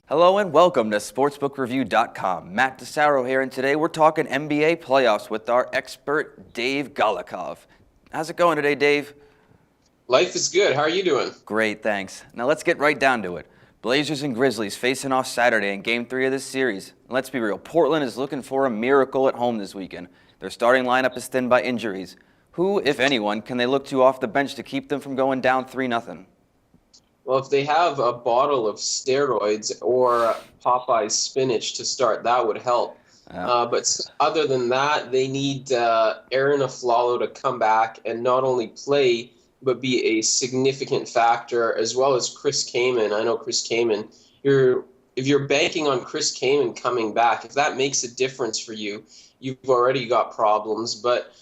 Hello and welcome to SportsbookReview.com. Matt DeSaro here, and today we're talking NBA playoffs with our expert, Dave Golikov. How's it going today, Dave? Life is good. How are you doing? Great, thanks. Now let's get right down to it. Blazers and Grizzlies facing off Saturday in Game 3 of this series. And let's be real, Portland is looking for a miracle at home this weekend. Their starting lineup is thinned by injuries. Who, if anyone, can they look to off the bench to keep them from going down 3-0? Well, if they have a bottle of steroids or Popeye's spinach to start, that would help. But other than that, they need Aaron Aflalo to come back and not only play, but be a significant factor, as well as Chris Kaman. I know Chris Kaman. If you're banking on Chris Kaman coming back, if that makes a difference for you, you've already got problems. But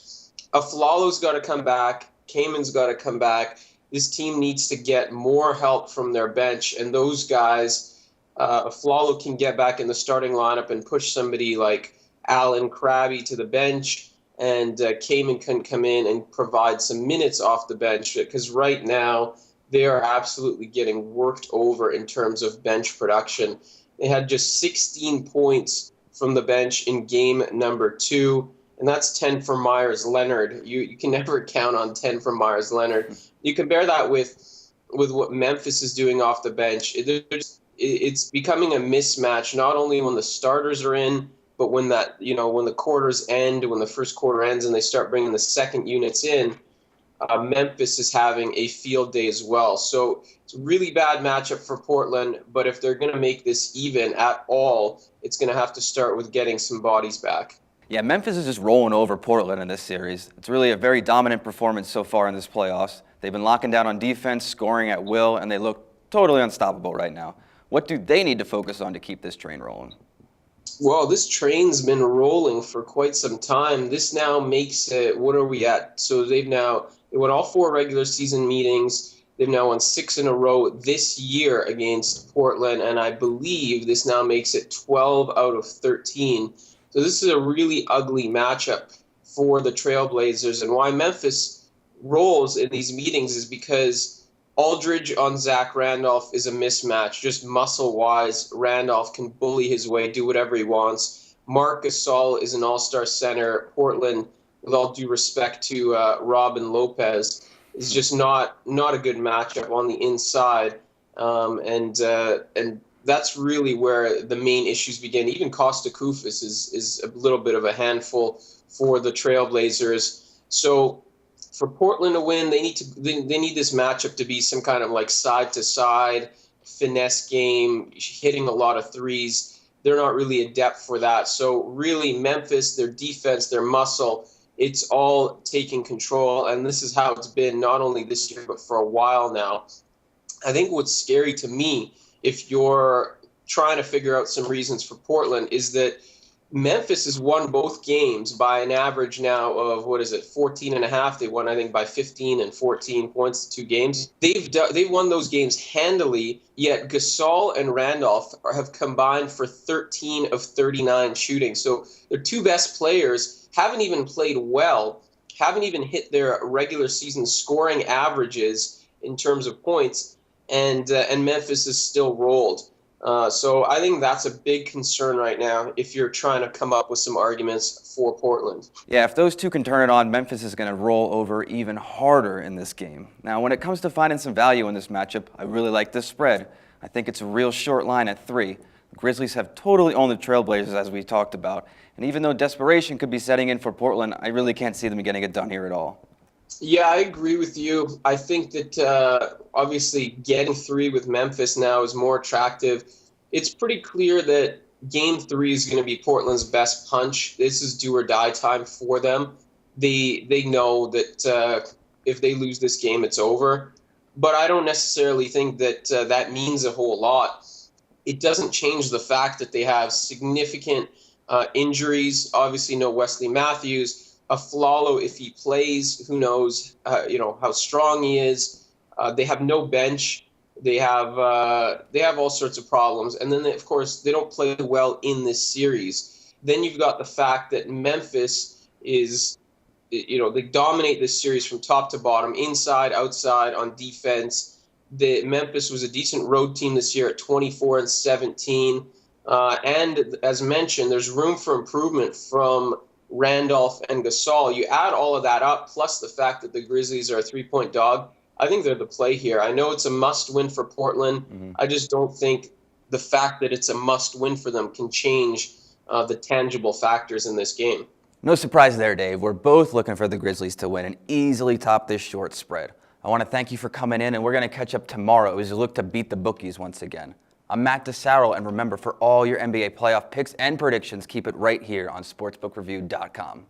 Aflalo's got to come back. Kaman's got to come back. This team needs to get more help from their bench, and those guys, Aflalo can get back in the starting lineup and push somebody like Allen Crabbe to the bench, and Kaman can come in and provide some minutes off the bench, because right now they are absolutely getting worked over in terms of bench production. They had just 16 points from the bench in game number 2. And that's 10 from Myers Leonard. You can never count on 10 from Myers Leonard. You compare that with what Memphis is doing off the bench. It's becoming a mismatch, not only when the starters are in, but when the quarters end, when the first quarter ends and they start bringing the second units in, Memphis is having a field day as well. So it's a really bad matchup for Portland, but if they're going to make this even at all, it's going to have to start with getting some bodies back. Yeah, Memphis is just rolling over Portland in this series. It's really a very dominant performance so far in this playoffs. They've been locking down on defense, scoring at will, and they look totally unstoppable right now. What do they need to focus on to keep this train rolling? Well, this train's been rolling for quite some time. This now makes it, what are we at? So they won all 4 regular season meetings. They've now won 6 in a row this year against Portland, and I believe this now makes it 12 out of 13. So this is a really ugly matchup for the Trailblazers, and why Memphis rolls in these meetings is because Aldridge on Zach Randolph is a mismatch. Just muscle-wise, Randolph can bully his way, do whatever he wants. Marc Gasol is an all-star center. Portland, with all due respect to Robin Lopez, is just not a good matchup on the inside, and that's really where the main issues begin. Even Costa Koufos is a little bit of a handful for the Trailblazers. So for Portland to win, they need this matchup to be some kind of like side-to-side finesse game, hitting a lot of threes. They're not really adept for that. So really, Memphis, their defense, their muscle, it's all taking control. And this is how it's been not only this year, but for a while now. I think what's scary to me, if you're trying to figure out some reasons for Portland, is that Memphis has won both games by an average now of, 14.5. They won, I think, by 15 and 14 points, 2 games. They've won those games handily, yet Gasol and Randolph have combined for 13 of 39 shooting. So their 2 best players haven't even played well, haven't even hit their regular season scoring averages in terms of points. And Memphis is still rolled. So I think that's a big concern right now if you're trying to come up with some arguments for Portland. Yeah, if those two can turn it on, Memphis is going to roll over even harder in this game. Now, when it comes to finding some value in this matchup, I really like this spread. I think it's a real short line at 3. The Grizzlies have totally owned the Trailblazers, as we talked about. And even though desperation could be setting in for Portland, I really can't see them getting it done here at all. Yeah, I agree with you. I think that obviously getting 3 with Memphis now is more attractive. It's pretty clear that Game 3 is going to be Portland's best punch. This is do or die time for them. They know that if they lose this game, it's over. But I don't necessarily think that that means a whole lot. It doesn't change the fact that they have significant injuries. Obviously, no Wesley Matthews. Aflalo, if he plays, who knows, how strong he is. They have no bench. They have all sorts of problems. And then, of course, they don't play well in this series. Then you've got the fact that Memphis is, they dominate this series from top to bottom, inside, outside, on defense. Memphis was a decent road team this year at 24-17. And as mentioned, there's room for improvement from Randolph and Gasol. You add all of that up, plus the fact that the Grizzlies are a 3-point dog. I think they're the play here. I know it's a must-win for Portland. I just don't think the fact that it's a must-win for them can change the tangible factors in this game. No surprise there, Dave. We're both looking for the Grizzlies to win and easily top this short spread. I want to thank you for coming in, and we're going to catch up tomorrow as you look to beat the bookies once again. I'm Matt DeSarro, and remember, for all your NBA playoff picks and predictions, keep it right here on sportsbookreview.com.